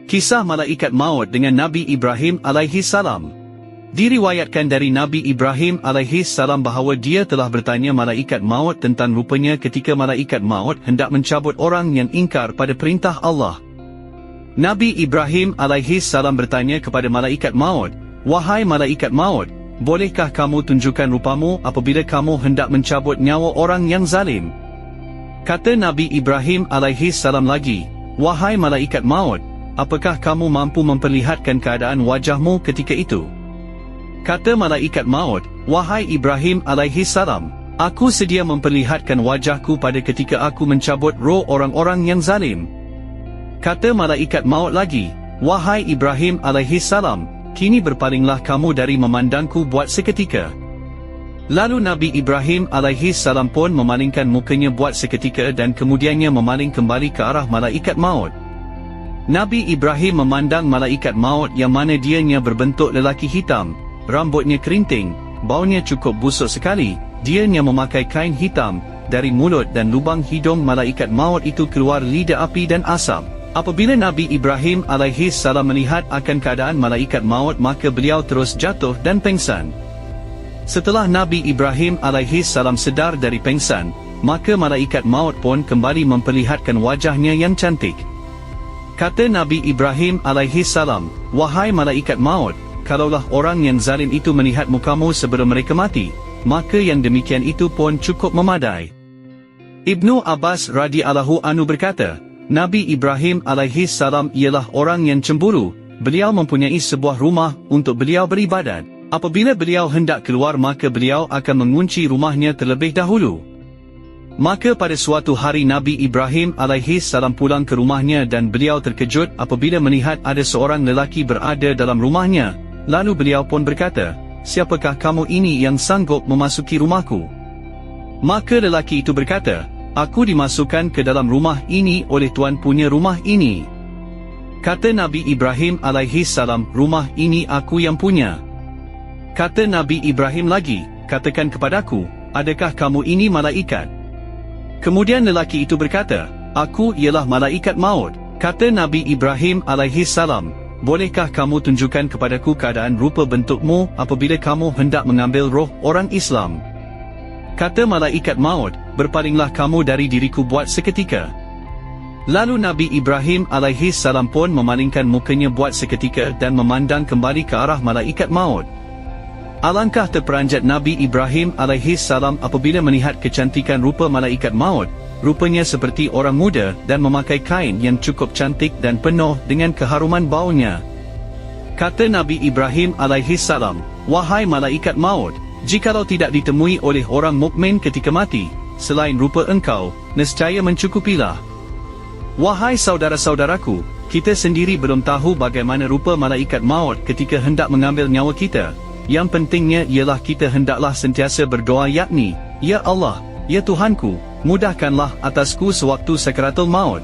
Kisah Malaikat Maut dengan Nabi Ibrahim alaihi salam. Diriwayatkan dari Nabi Ibrahim alaihi salam bahawa dia telah bertanya Malaikat Maut tentang rupanya ketika Malaikat Maut hendak mencabut orang yang ingkar pada perintah Allah. Nabi Ibrahim alaihi salam bertanya kepada Malaikat Maut, "Wahai Malaikat Maut, bolehkah kamu tunjukkan rupamu apabila kamu hendak mencabut nyawa orang yang zalim?" Kata Nabi Ibrahim alaihi salam lagi, "Wahai Malaikat Maut, apakah kamu mampu memperlihatkan keadaan wajahmu ketika itu?" Kata Malaikat Maut, "Wahai Ibrahim alaihi salam, aku sedia memperlihatkan wajahku pada ketika aku mencabut roh orang-orang yang zalim." Kata Malaikat Maut lagi, "Wahai Ibrahim alaihi salam, kini berpalinglah kamu dari memandangku buat seketika." Lalu Nabi Ibrahim alaihi salam pun memalingkan mukanya buat seketika dan kemudiannya memaling kembali ke arah Malaikat Maut. Nabi Ibrahim memandang Malaikat Maut yang mana dianya berbentuk lelaki hitam, rambutnya kerinting, baunya cukup busuk sekali, dianya memakai kain hitam, dari mulut dan lubang hidung Malaikat Maut itu keluar lidah api dan asap. Apabila Nabi Ibrahim alaihi salam melihat akan keadaan Malaikat Maut, maka beliau terus jatuh dan pengsan. Setelah Nabi Ibrahim alaihi salam sedar dari pengsan, maka Malaikat Maut pun kembali memperlihatkan wajahnya yang cantik. Kata Nabi Ibrahim alaihi salam, "Wahai Malaikat Maut, kalaulah orang yang zalim itu melihat mukamu sebelum mereka mati, maka yang demikian itu pun cukup memadai." Ibnu Abbas radhiyallahu anhu berkata, Nabi Ibrahim alaihi salam ialah orang yang cemburu. Beliau mempunyai sebuah rumah untuk beliau beribadat. Apabila beliau hendak keluar, maka beliau akan mengunci rumahnya terlebih dahulu. Maka pada suatu hari Nabi Ibrahim alaihi salam pulang ke rumahnya dan beliau terkejut apabila melihat ada seorang lelaki berada dalam rumahnya. Lalu beliau pun berkata, "Siapakah kamu ini yang sanggup memasuki rumahku?" Maka lelaki itu berkata, "Aku dimasukkan ke dalam rumah ini oleh tuan punya rumah ini." Kata Nabi Ibrahim alaihi salam, "Rumah ini aku yang punya." Kata Nabi Ibrahim lagi, "Katakan kepadaku, adakah kamu ini malaikat?" Kemudian lelaki itu berkata, "Aku ialah Malaikat Maut." Kata Nabi Ibrahim alaihi salam, "Bolehkah kamu tunjukkan kepadaku keadaan rupa bentukmu apabila kamu hendak mengambil roh orang Islam?" Kata Malaikat Maut, "Berpalinglah kamu dari diriku buat seketika." Lalu Nabi Ibrahim alaihi salam pun memalingkan mukanya buat seketika dan memandang kembali ke arah Malaikat Maut. Alangkah terperanjat Nabi Ibrahim alaihi salam apabila melihat kecantikan rupa Malaikat Maut. Rupanya seperti orang muda dan memakai kain yang cukup cantik dan penuh dengan keharuman baunya. Kata Nabi Ibrahim alaihi salam, "Wahai Malaikat Maut, jikalau tidak ditemui oleh orang mukmin ketika mati, selain rupa engkau, nescaya mencukupilah. Wahai saudara-saudaraku, kita sendiri belum tahu bagaimana rupa Malaikat Maut ketika hendak mengambil nyawa kita. Yang pentingnya ialah kita hendaklah sentiasa berdoa, yakni, Ya Allah, Ya Tuhanku, mudahkanlah atasku sewaktu sakaratul maut."